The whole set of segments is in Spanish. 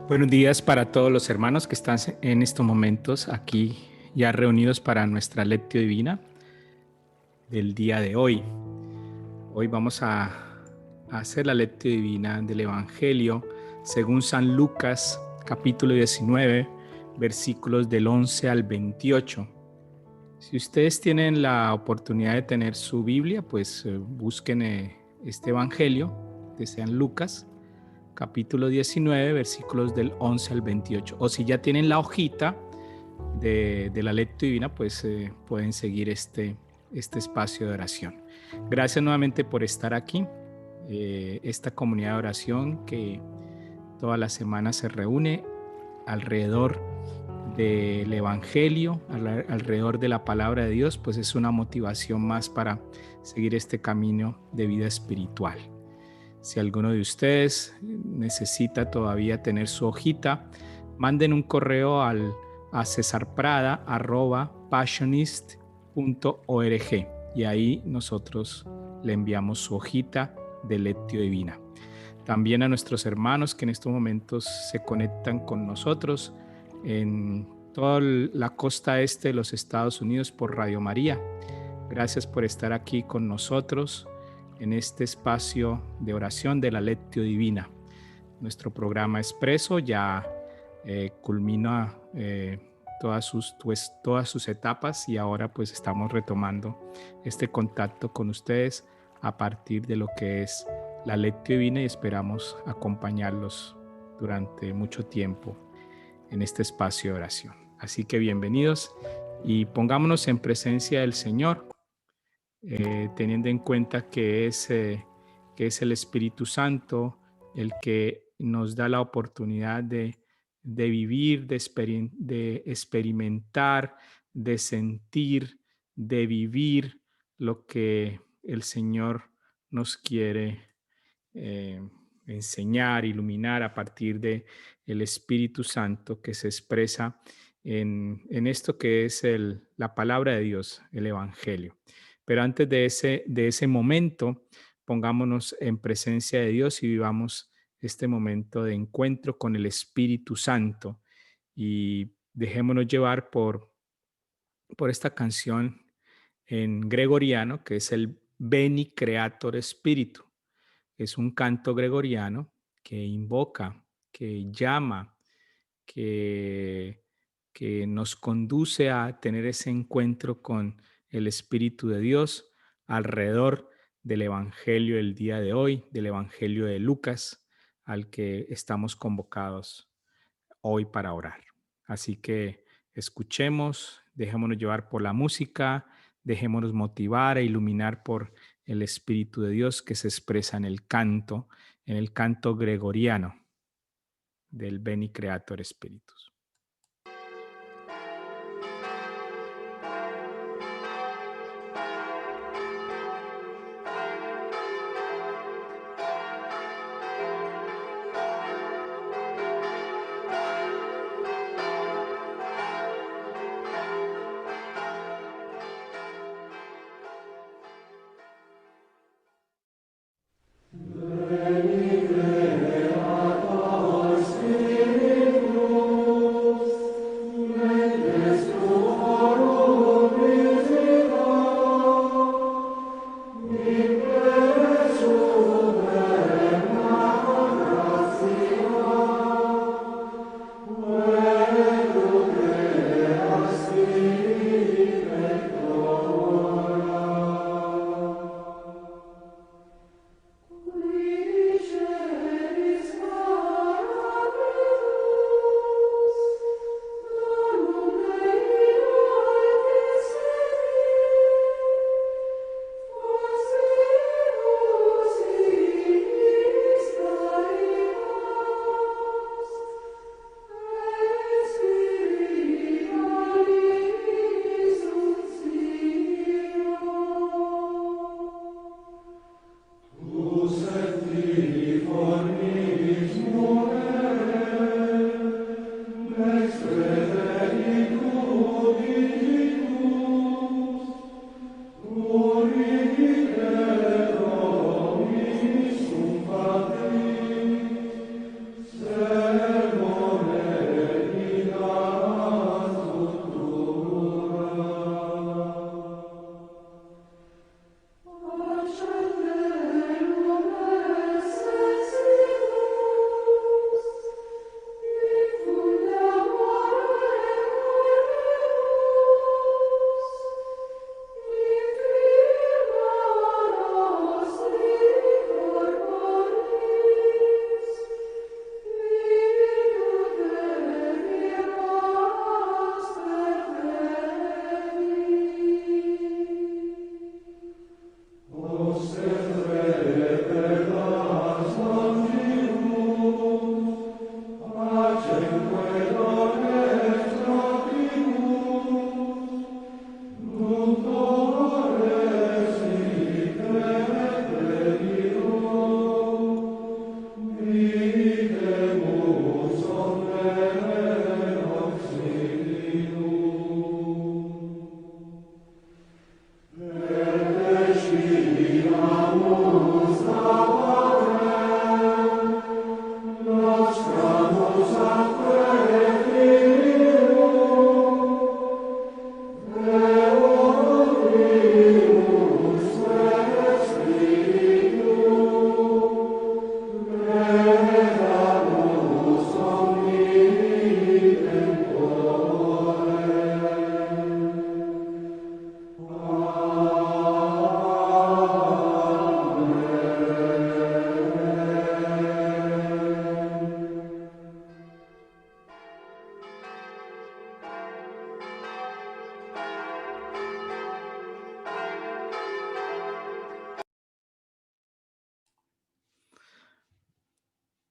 Buenos días para todos los hermanos que están en estos momentos aquí ya reunidos para nuestra lectio divina del día de hoy. Hoy vamos a hacer la lectio divina del Evangelio según San Lucas, capítulo 19, versículos del 11 al 28. Si ustedes tienen la oportunidad de tener su Biblia, pues busquen este Evangelio de San Lucas, capítulo 19, versículos del 11 al 28. O si ya tienen la hojita de la lectura divina, pues pueden seguir este espacio de oración. Gracias nuevamente por estar aquí. Esta comunidad de oración que toda la semana se reúne alrededor del Evangelio, alrededor de la palabra de Dios, pues es una motivación más para seguir este camino de vida espiritual. Si alguno de ustedes necesita todavía tener su hojita, manden un correo a cesarprada@passionist.org y ahí nosotros le enviamos su hojita de lectio divina. También a nuestros hermanos que en estos momentos se conectan con nosotros en toda la costa este de los Estados Unidos por Radio María. Gracias por estar aquí con nosotros en este espacio de oración de la lectio divina. Nuestro programa expreso ya culmina todas sus etapas y ahora pues estamos retomando este contacto con ustedes a partir de lo que es la lectio divina y esperamos acompañarlos durante mucho tiempo en este espacio de oración. Así que bienvenidos y pongámonos en presencia del Señor, teniendo en cuenta que es el Espíritu Santo el que nos da la oportunidad de vivir, de experimentar, de sentir, de vivir lo que el Señor nos quiere enseñar, iluminar a partir de el Espíritu Santo que se expresa en esto que es la palabra de Dios, el Evangelio. Pero antes de ese momento, pongámonos en presencia de Dios y vivamos este momento de encuentro con el Espíritu Santo y dejémonos llevar por esta canción en gregoriano que es el Veni Creator Spiritu. Es un canto gregoriano que invoca, que llama, que, que nos conduce a tener ese encuentro con el Espíritu de Dios alrededor del Evangelio del día de hoy, del Evangelio de Lucas, al que estamos convocados hoy para orar. Así que escuchemos, dejémonos llevar por la música, dejémonos motivar e iluminar por el Espíritu de Dios que se expresa en el canto gregoriano del Veni Creator Spiritus.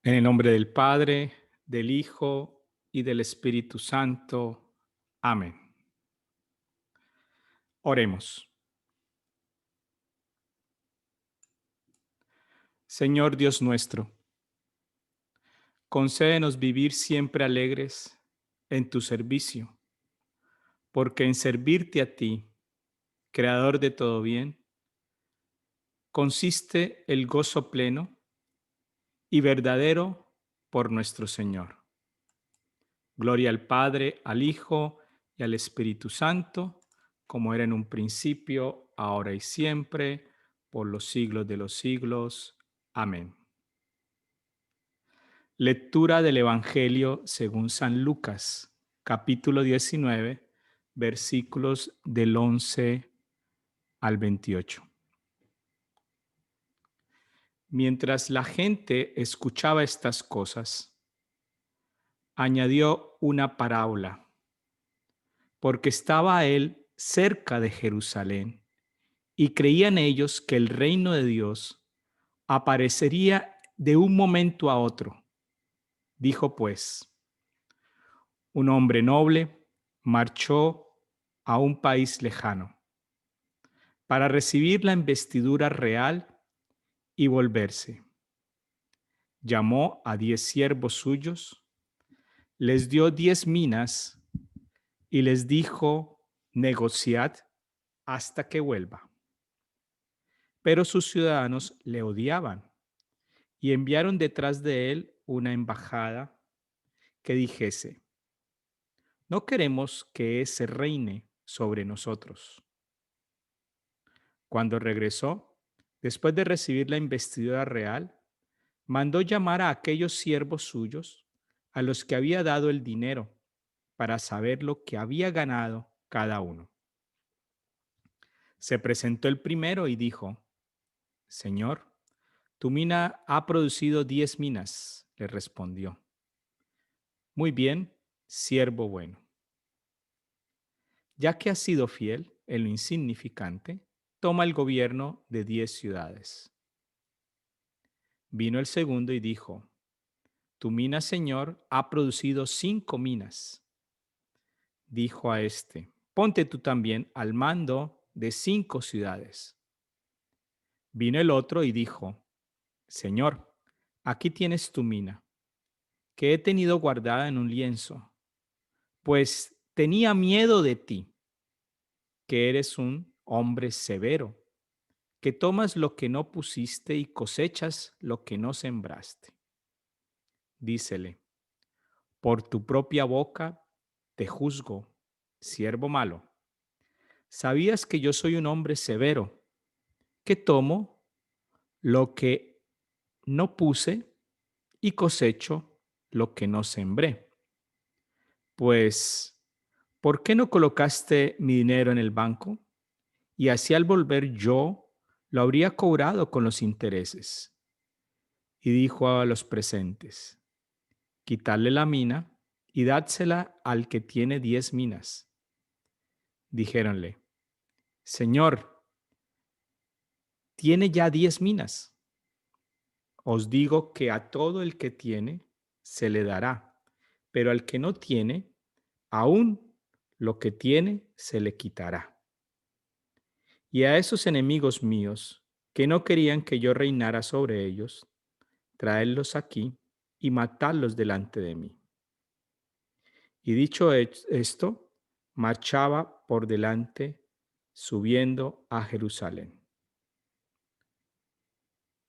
En el nombre del Padre, del Hijo y del Espíritu Santo. Amén. Oremos. Señor Dios nuestro, concédenos vivir siempre alegres en tu servicio, porque en servirte a ti, Creador de todo bien, consiste el gozo pleno y verdadero por nuestro Señor. Gloria al Padre, al Hijo y al Espíritu Santo, como era en un principio, ahora y siempre, por los siglos de los siglos. Amén. Lectura del Evangelio según San Lucas, capítulo 19, versículos del 11 al 28. Mientras la gente escuchaba estas cosas, añadió una parábola, porque estaba él cerca de Jerusalén y creían ellos que el reino de Dios aparecería de un momento a otro. Dijo pues: un hombre noble marchó a un país lejano para recibir la investidura real y volverse. Llamó a 10 siervos suyos, les dio 10 minas y les dijo: negociad hasta que vuelva. Pero sus ciudadanos le odiaban y enviaron detrás de él una embajada que dijese: no queremos que ese reine sobre nosotros. Cuando regresó, después de recibir la investidura real, mandó llamar a aquellos siervos suyos a los que había dado el dinero para saber lo que había ganado cada uno. Se presentó el primero y dijo: Señor, tu mina ha producido 10 minas, le respondió. Muy bien, siervo bueno. Ya que has sido fiel en lo insignificante, toma el gobierno de 10 ciudades. Vino el segundo y dijo: tu mina, señor, ha producido 5 minas. Dijo a este: ponte tú también al mando de 5 ciudades. Vino el otro y dijo: Señor, aquí tienes tu mina, que he tenido guardada en un lienzo, pues tenía miedo de ti, que eres un hombre severo, que tomas lo que no pusiste y cosechas lo que no sembraste. Dícele: por tu propia boca te juzgo, siervo malo. ¿Sabías que yo soy un hombre severo, que tomo lo que no puse y cosecho lo que no sembré? Pues, ¿por qué no colocaste mi dinero en el banco? Y así al volver yo lo habría cobrado con los intereses. Y dijo a los presentes: quitadle la mina y dádsela al que tiene 10 minas. Dijéronle: Señor, tiene ya 10 minas. Os digo que a todo el que tiene se le dará, pero al que no tiene, aún lo que tiene se le quitará. Y a esos enemigos míos, que no querían que yo reinara sobre ellos, traedlos aquí y matadlos delante de mí. Y dicho esto, marchaba por delante, subiendo a Jerusalén.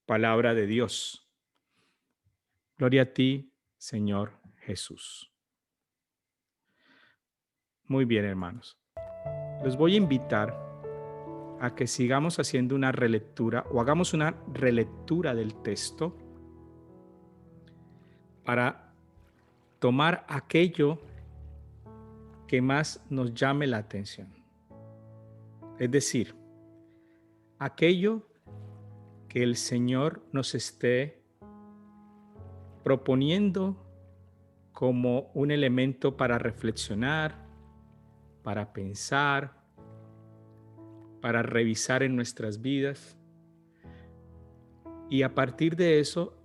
Palabra de Dios. Gloria a ti, Señor Jesús. Muy bien, hermanos. Les voy a invitar a que sigamos haciendo una relectura o hagamos una relectura del texto para tomar aquello que más nos llame la atención. Es decir, aquello que el Señor nos esté proponiendo como un elemento para reflexionar, para pensar, para revisar en nuestras vidas. Y a partir de eso,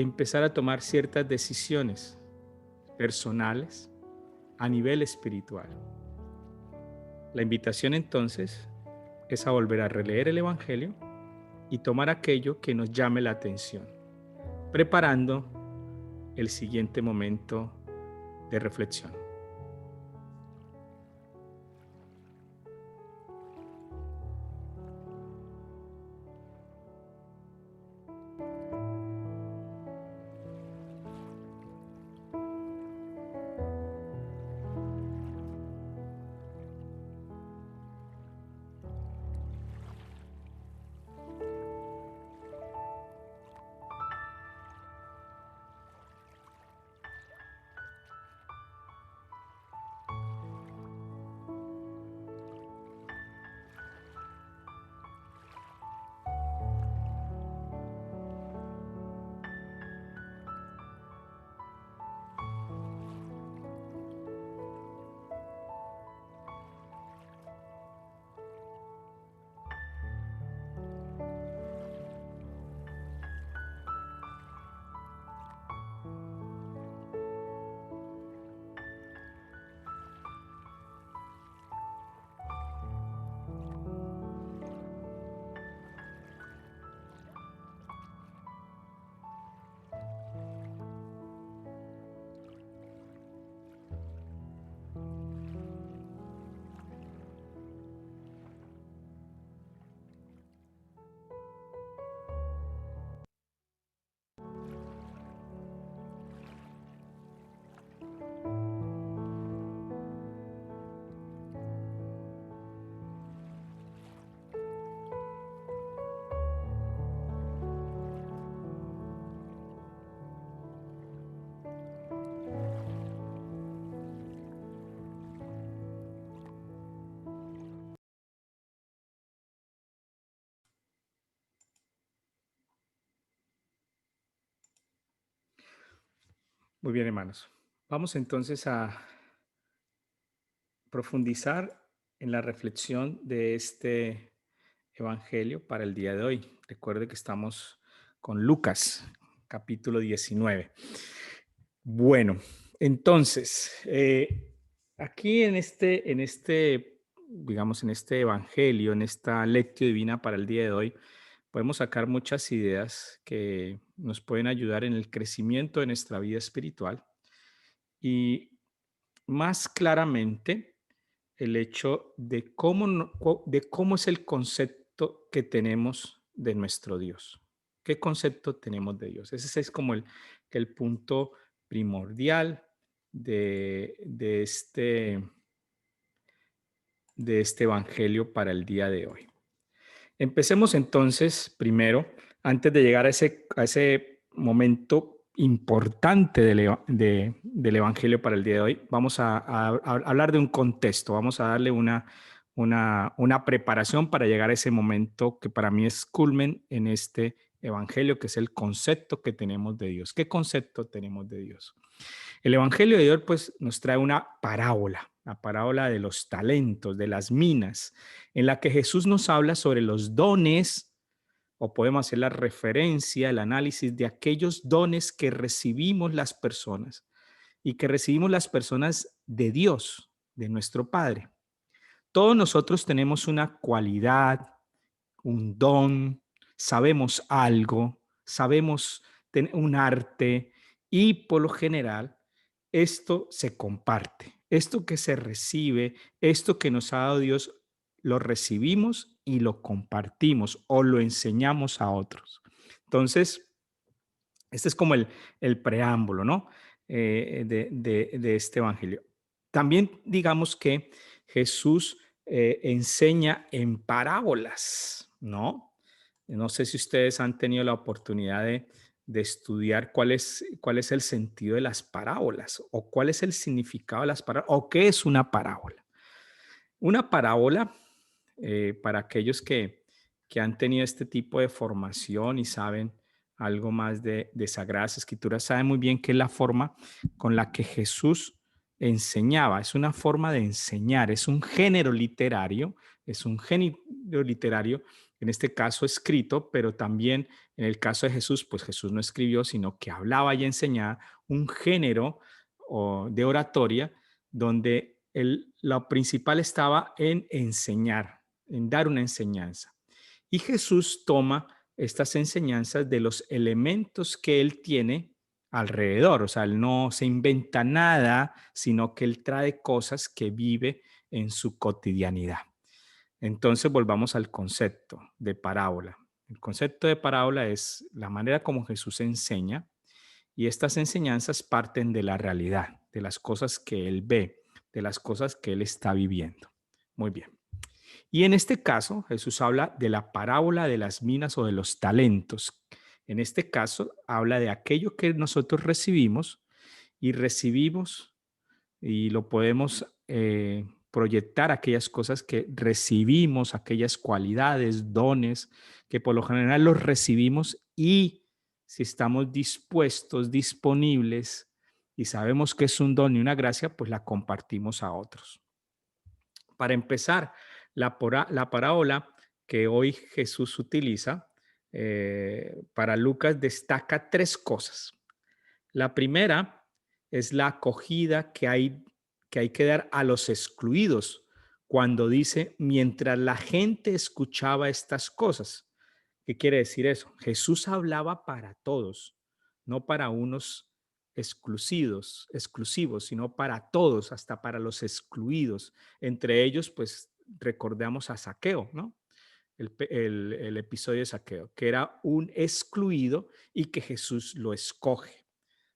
empezar a tomar ciertas decisiones personales a nivel espiritual. La invitación entonces es a volver a releer el Evangelio y tomar aquello que nos llame la atención, preparando el siguiente momento de reflexión. Muy bien, hermanos. Vamos entonces a profundizar en la reflexión de este Evangelio para el día de hoy. Recuerde que estamos con Lucas, capítulo 19. Bueno, entonces, aquí digamos, en este Evangelio, en esta lectio divina para el día de hoy, podemos sacar muchas ideas que nos pueden ayudar en el crecimiento de nuestra vida espiritual y más claramente el hecho de de cómo es el concepto que tenemos de nuestro Dios. ¿Qué concepto tenemos de Dios? Ese es como el punto primordial de de este evangelio para el día de hoy. Empecemos entonces primero, antes de llegar a a ese momento importante del Evangelio para el día de hoy, vamos a hablar de un contexto, vamos a darle una preparación para llegar a ese momento que para mí es culmen en este Evangelio, que es el concepto que tenemos de Dios. ¿Qué concepto tenemos de Dios? El Evangelio de Dios pues, nos trae una parábola, la parábola de los talentos, de las minas, en la que Jesús nos habla sobre los dones, o podemos hacer la referencia, el análisis de aquellos dones que recibimos las personas y que recibimos las personas de Dios, de nuestro Padre. Todos nosotros tenemos una cualidad, un don, sabemos algo, sabemos un arte y por lo general esto se comparte. Esto que se recibe, esto que nos ha dado Dios, lo recibimos y lo compartimos o lo enseñamos a otros. Entonces, este es como el preámbulo, ¿no? De este evangelio. También digamos que Jesús enseña en parábolas, ¿no? No sé si ustedes han tenido la oportunidad de estudiar cuál es el sentido de las parábolas o cuál es el significado de las parábolas o qué es una parábola. Una parábola, para aquellos que han tenido este tipo de formación y saben algo más de Sagradas Escrituras, saben muy bien que es la forma con la que Jesús enseñaba, es una forma de enseñar, es un género literario en este caso escrito, pero también en el caso de Jesús, pues Jesús no escribió, sino que hablaba y enseñaba un género de oratoria donde lo principal estaba en enseñar, en dar una enseñanza. Y Jesús toma estas enseñanzas de los elementos que él tiene alrededor, o sea, él no se inventa nada, sino que él trae cosas que vive en su cotidianidad. Entonces volvamos al concepto de parábola. El concepto de parábola es la manera como Jesús enseña y estas enseñanzas parten de la realidad, de las cosas que él ve, de las cosas que él está viviendo. Muy bien. Y en este caso, Jesús habla de la parábola de las minas o de los talentos. En este caso, habla de aquello que nosotros recibimos y lo podemos proyectar aquellas cosas que recibimos, aquellas cualidades, dones, que por lo general los recibimos y si estamos dispuestos, disponibles y sabemos que es un don y una gracia, pues la compartimos a otros. Para empezar, la parábola que hoy Jesús utiliza para Lucas destaca tres cosas. La primera es la acogida que hay que dar a los excluidos cuando dice, mientras la gente escuchaba estas cosas. ¿Qué quiere decir eso? Jesús hablaba para todos, no para unos exclusivos, sino para todos, hasta para los excluidos. Entre ellos, pues recordamos a Zaqueo, ¿no? El episodio de Zaqueo, que era un excluido y que Jesús lo escoge.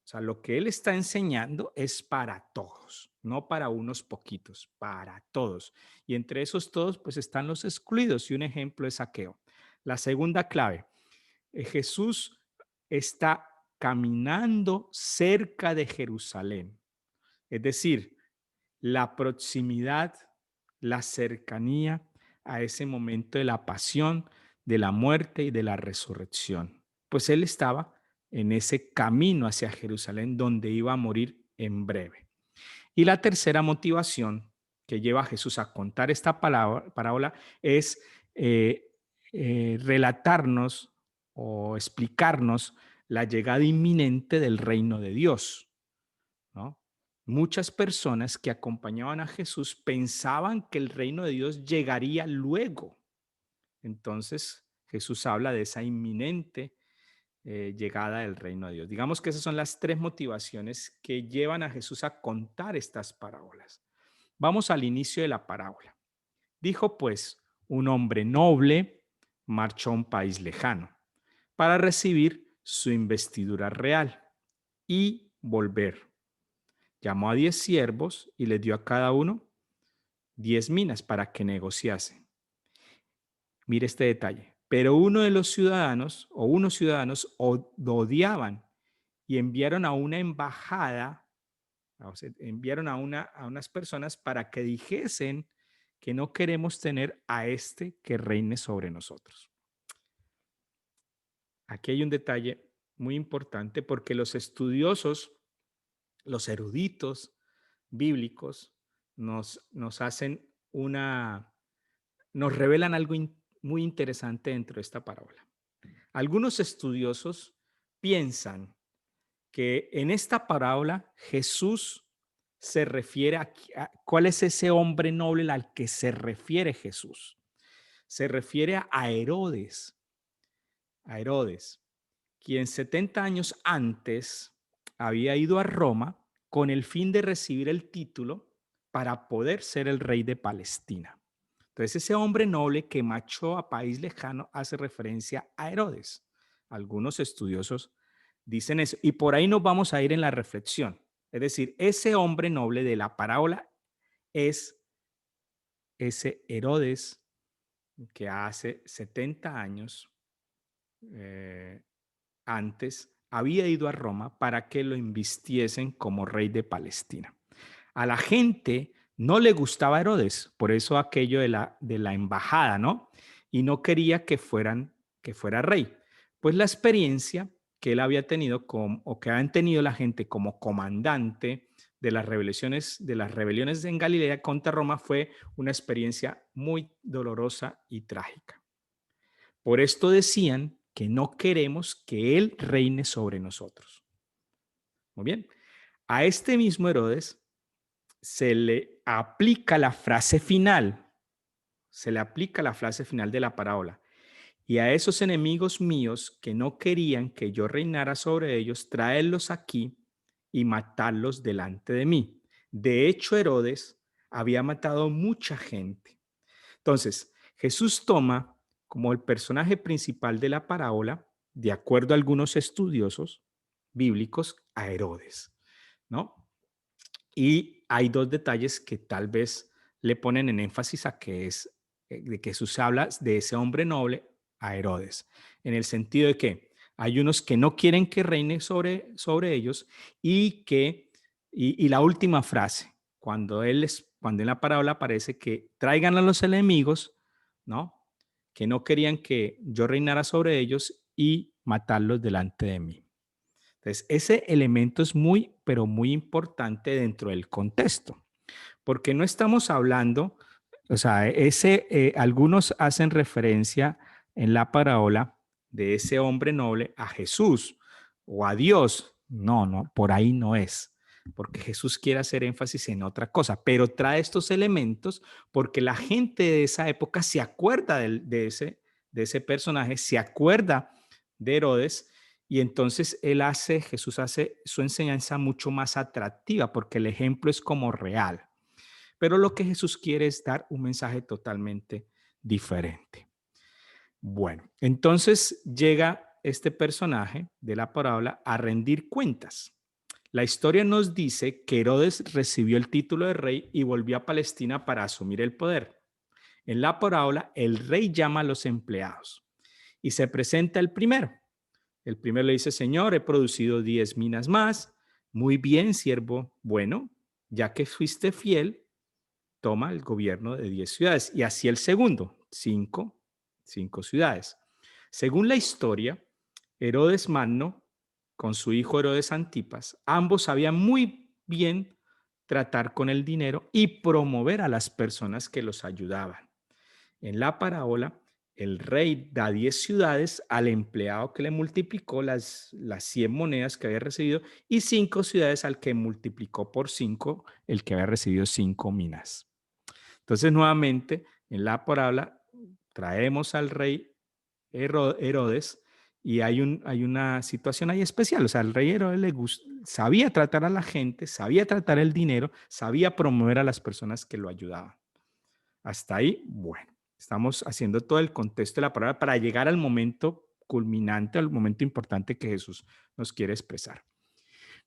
O sea, lo que él está enseñando es para todos, no para unos poquitos, para todos. Y entre esos todos, pues están los excluidos y un ejemplo es Zaqueo. La segunda clave, Jesús está caminando cerca de Jerusalén, es decir, la proximidad, la cercanía a ese momento de la pasión, de la muerte y de la resurrección. Pues él estaba en ese camino hacia Jerusalén donde iba a morir en breve. Y la tercera motivación que lleva a Jesús a contar esta parábola es relatarnos o explicarnos la llegada inminente del reino de Dios, ¿no? Muchas personas que acompañaban a Jesús pensaban que el reino de Dios llegaría luego. Entonces Jesús habla de esa inminente llegada del reino de Dios. Digamos que esas son las tres motivaciones que llevan a Jesús a contar estas parábolas. Vamos al inicio de la parábola. Dijo pues, un hombre noble marchó a un país lejano para recibir su investidura real y volver. Llamó a 10 siervos y les dio a cada uno 10 minas para que negociase. Mire este detalle. Pero uno de los ciudadanos o unos ciudadanos odiaban y enviaron a una embajada, o sea, enviaron a unas personas para que dijesen que no queremos tener a este que reine sobre nosotros. Aquí hay un detalle muy importante porque los estudiosos, los eruditos bíblicos, nos hacen nos revelan algo muy interesante dentro de esta parábola. Algunos estudiosos piensan que en esta parábola Jesús se refiere cuál es ese hombre noble al que se refiere Jesús. Se refiere a Herodes, quien 70 años antes había ido a Roma con el fin de recibir el título para poder ser el rey de Palestina. Entonces ese hombre noble que marchó a país lejano hace referencia a Herodes. Algunos estudiosos dicen eso. Y por ahí nos vamos a ir en la reflexión. Es decir, ese hombre noble de la parábola es ese Herodes que hace 70 años eh, antes había ido a Roma para que lo invistiesen como rey de Palestina. A la gente no le gustaba Herodes, por eso aquello de la embajada, ¿no? Y no quería que fuera rey. Pues la experiencia que él había tenido o que habían tenido la gente como comandante de las rebeliones en Galilea contra Roma fue una experiencia muy dolorosa y trágica. Por esto decían que no queremos que él reine sobre nosotros. Muy bien. A este mismo Herodes se le aplica la frase final, se le aplica la frase final de la parábola. Y a esos enemigos míos que no querían que yo reinara sobre ellos, traerlos aquí y matarlos delante de mí. De hecho, Herodes había matado mucha gente. Entonces, Jesús toma como el personaje principal de la parábola, de acuerdo a algunos estudiosos bíblicos, a Herodes, ¿no? Y hay dos detalles que tal vez le ponen en énfasis a que es de que Jesús habla de ese hombre noble a Herodes, en el sentido de que hay unos que no quieren que reine sobre ellos y que, y la última frase, cuando en la parábola aparece que traigan a los enemigos, ¿no? Que no querían que yo reinara sobre ellos y matarlos delante de mí. Entonces, ese elemento es muy, pero muy importante dentro del contexto, porque no estamos hablando, o sea, algunos hacen referencia en la parábola de ese hombre noble a Jesús o a Dios. No, no, por ahí no es, porque Jesús quiere hacer énfasis en otra cosa, pero trae estos elementos porque la gente de esa época se acuerda de ese personaje, se acuerda de Herodes. Y entonces Jesús hace su enseñanza mucho más atractiva porque el ejemplo es como real. Pero lo que Jesús quiere es dar un mensaje totalmente diferente. Bueno, entonces llega este personaje de la parábola a rendir cuentas. La historia nos dice que Herodes recibió el título de rey y volvió a Palestina para asumir el poder. En la parábola, el rey llama a los empleados y se presenta el primero. El primero le dice, Señor, he producido 10 minas más. Muy bien, siervo bueno, ya que fuiste fiel, toma el gobierno de 10 ciudades. Y así el segundo, 5 ciudades. Según la historia, Herodes Magno, con su hijo Herodes Antipas, ambos sabían muy bien tratar con el dinero y promover a las personas que los ayudaban. En la parábola, el rey da 10 ciudades al empleado que le multiplicó las 100 monedas que había recibido y 5 ciudades al que multiplicó por 5 el que había recibido 5 minas. Entonces, nuevamente, en la parábola, traemos al rey Herodes y hay una situación ahí especial. O sea, al rey Herodes sabía tratar a la gente, sabía tratar el dinero, sabía promover a las personas que lo ayudaban. Hasta ahí, bueno, estamos haciendo todo el contexto de la palabra para llegar al momento culminante, al momento importante que Jesús nos quiere expresar.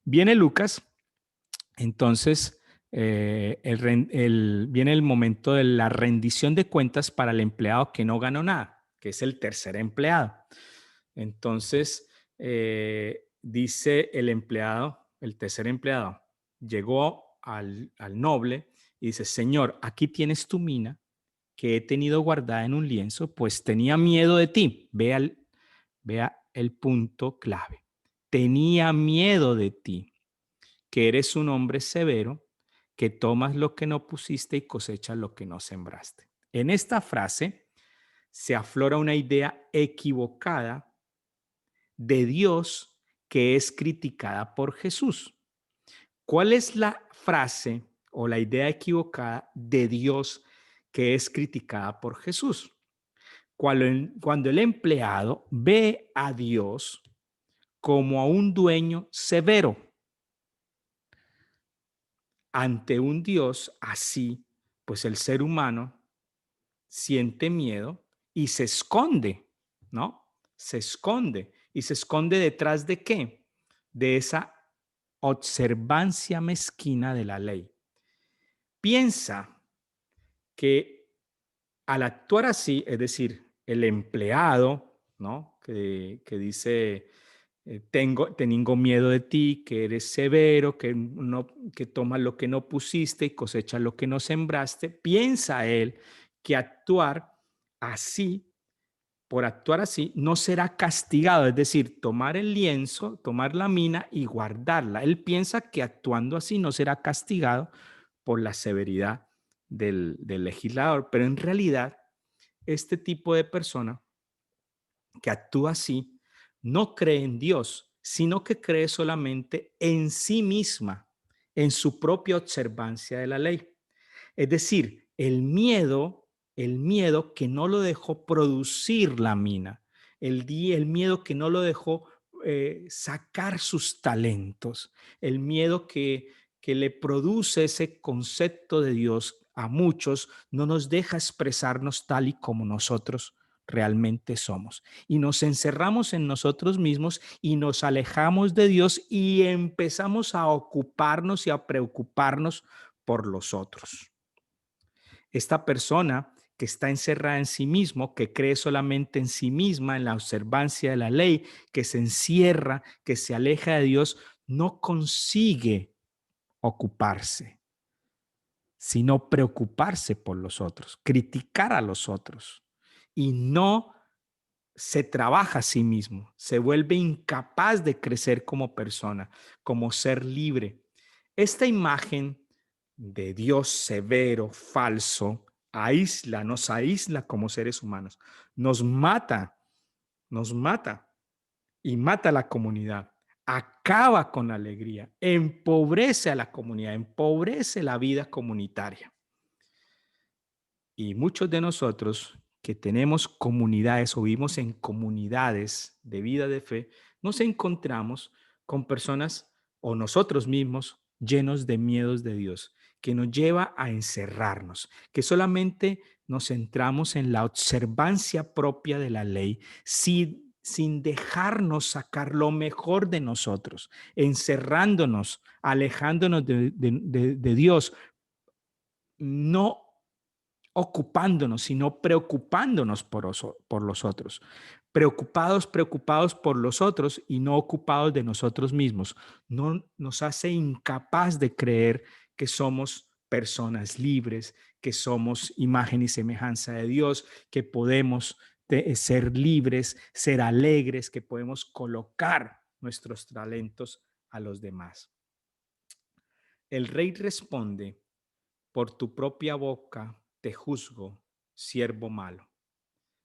Viene Lucas, entonces viene el momento de la rendición de cuentas para el empleado que no ganó nada, que es el tercer empleado. Entonces, dice el empleado, el tercer empleado, llegó al noble y dice, Señor, aquí tienes tu mina que he tenido guardada en un lienzo, pues tenía miedo de ti. Vea el punto clave. Tenía miedo de ti, que eres un hombre severo, que tomas lo que no pusiste y cosechas lo que no sembraste. En esta frase se aflora una idea equivocada de Dios que es criticada por Jesús. ¿Cuál es la frase o la idea equivocada de Dios que es criticada por Jesús? Cuando el empleado ve a Dios como a un dueño severo ante un Dios así, pues el ser humano siente miedo y se esconde, ¿no? Se esconde. ¿Y se esconde detrás de qué? De esa observancia mezquina de la ley. Piensa que al actuar así, es decir, el empleado, ¿no? Que dice, tengo miedo de ti, que eres severo, que tomas lo que no pusiste y cosechas lo que no sembraste, piensa él que por actuar así, no será castigado, es decir, tomar el lienzo, tomar la mina y guardarla. Él piensa que actuando así no será castigado por la severidad del legislador, pero en realidad este tipo de persona que actúa así no cree en Dios, sino que cree solamente en sí misma, en su propia observancia de la ley. Es decir, el miedo que no lo dejó producir la mina, el miedo que no lo dejó sacar sus talentos, el miedo que le produce ese concepto de Dios a muchos, no nos deja expresarnos tal y como nosotros realmente somos. Y nos encerramos en nosotros mismos y nos alejamos de Dios y empezamos a ocuparnos y a preocuparnos por los otros. Esta persona que está encerrada en sí mismo, que cree solamente en sí misma, en la observancia de la ley, que se encierra, que se aleja de Dios, no consigue ocuparse, sino preocuparse por los otros, criticar a los otros y no se trabaja a sí mismo, se vuelve incapaz de crecer como persona, como ser libre. Esta imagen de Dios severo, falso, nos aísla como seres humanos, nos mata y mata a la comunidad, acaba con la alegría, empobrece a la comunidad, empobrece la vida comunitaria. Y muchos de nosotros que tenemos comunidades o vivimos en comunidades de vida de fe, nos encontramos con personas o nosotros mismos llenos de miedos de Dios, que nos lleva a encerrarnos, que solamente nos centramos en la observancia propia de la ley, sin dejarnos sacar lo mejor de nosotros, encerrándonos, alejándonos de Dios, no ocupándonos, sino preocupándonos por los otros. Preocupados por los otros y no ocupados de nosotros mismos. No nos hace incapaz de creer que somos personas libres, que somos imagen y semejanza de Dios, que podemos ser libres, ser alegres, que podemos colocar nuestros talentos a los demás. El rey responde: por tu propia boca te juzgo, siervo malo.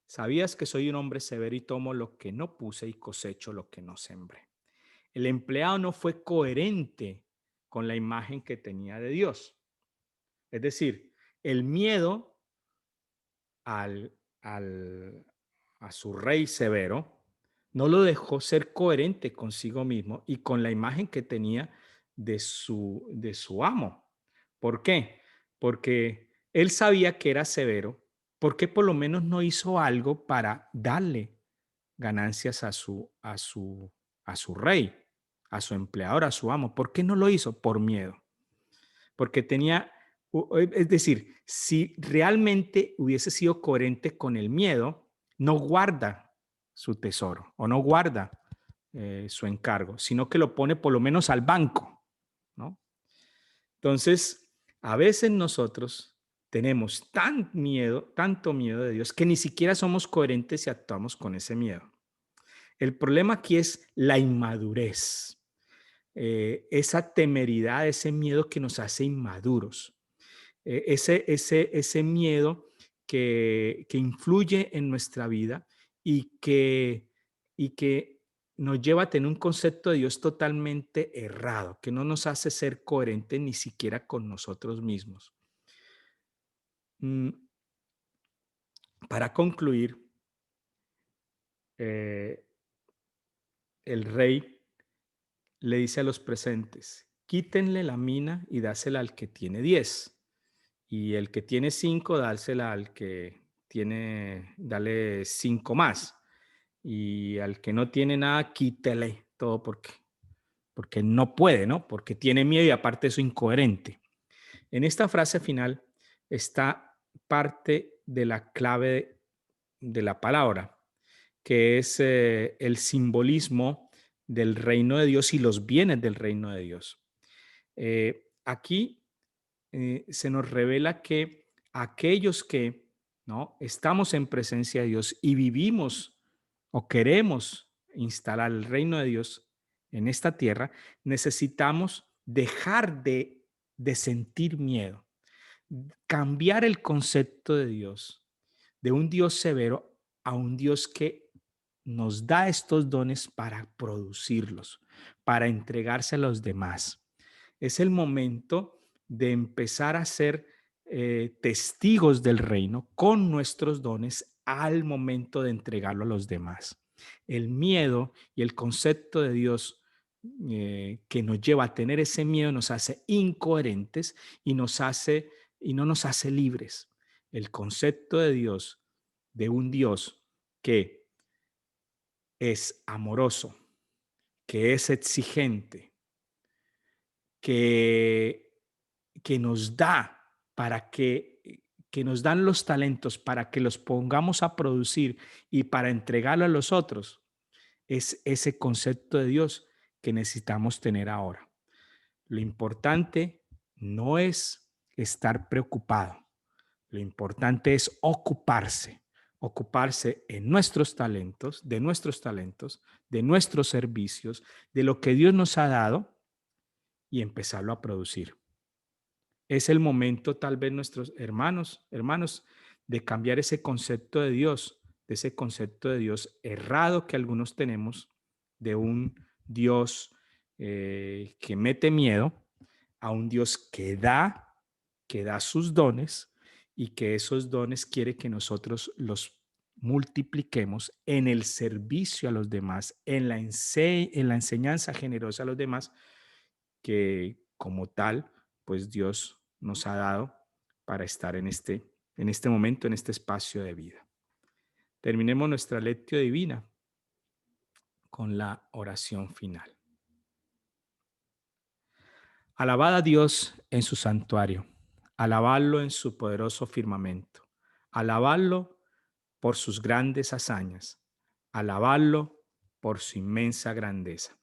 Sabías que soy un hombre severo y tomo lo que no puse y cosecho lo que no sembré. El empleado no fue coherente con la imagen que tenía de Dios. Es decir, el miedo al, al, a su rey severo no lo dejó ser coherente consigo mismo y con la imagen que tenía de su amo. ¿Por qué? Porque él sabía que era severo, porque por lo menos no hizo algo para darle ganancias a su rey, a su empleador, a su amo. ¿Por qué no lo hizo? Por miedo. Porque tenía, es decir, si realmente hubiese sido coherente con el miedo, no guarda su tesoro o no guarda su encargo, sino que lo pone por lo menos al banco, ¿no? Entonces, a veces nosotros tenemos tanto miedo de Dios, que ni siquiera somos coherentes y actuamos con ese miedo. El problema aquí es la inmadurez, esa temeridad, ese miedo que nos hace inmaduros, ese miedo que influye en nuestra vida y que nos lleva a tener un concepto de Dios totalmente errado, que no nos hace ser coherentes ni siquiera con nosotros mismos. Mm, para concluir, eh, el rey le dice a los presentes: quítenle la mina y dásela al que tiene 10. Y el que tiene 5, dársela al que tiene, dale 5 más. Y al que no tiene nada, quítele todo porque no puede, ¿no? Porque tiene miedo y aparte es incoherente. En esta frase final está parte de la clave de la palabra, que es el simbolismo del reino de Dios y los bienes del reino de Dios. Aquí se nos revela que aquellos que no estamos en presencia de Dios y vivimos o queremos instalar el reino de Dios en esta tierra, necesitamos dejar de sentir miedo, cambiar el concepto de Dios, de un Dios severo a un Dios que nos da estos dones para producirlos, para entregarse a los demás. Es el momento de empezar a ser testigos del reino con nuestros dones al momento de entregarlo a los demás. El miedo y el concepto de Dios que nos lleva a tener ese miedo nos hace incoherentes y y no nos hace libres. El concepto de Dios, de un Dios que es amoroso, que es exigente, que, que nos da para que nos dan los talentos para que los pongamos a producir y para entregarlo a los otros, es ese concepto de Dios que necesitamos tener ahora. Lo importante no es estar preocupado, lo importante es ocuparse en nuestros talentos, de nuestros servicios, de lo que Dios nos ha dado y empezarlo a producir. Es el momento, tal vez, nuestros hermanos, de cambiar ese concepto de Dios, de ese concepto de Dios errado que algunos tenemos, de un Dios que mete miedo, a un Dios que da sus dones y que esos dones quiere que nosotros los multipliquemos en el servicio a los demás, en la enseñanza generosa a los demás, que como tal, pues Dios nos ha dado para estar en este momento, en este espacio de vida. Terminemos nuestra lectio divina con la oración final. Alabad a Dios en su santuario, alabadlo en su poderoso firmamento, alabadlo por sus grandes hazañas, alabadlo por su inmensa grandeza.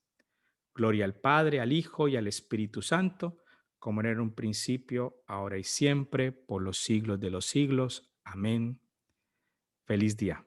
Gloria al Padre, al Hijo y al Espíritu Santo, como era en un principio, ahora y siempre, por los siglos de los siglos. Amén. Feliz día.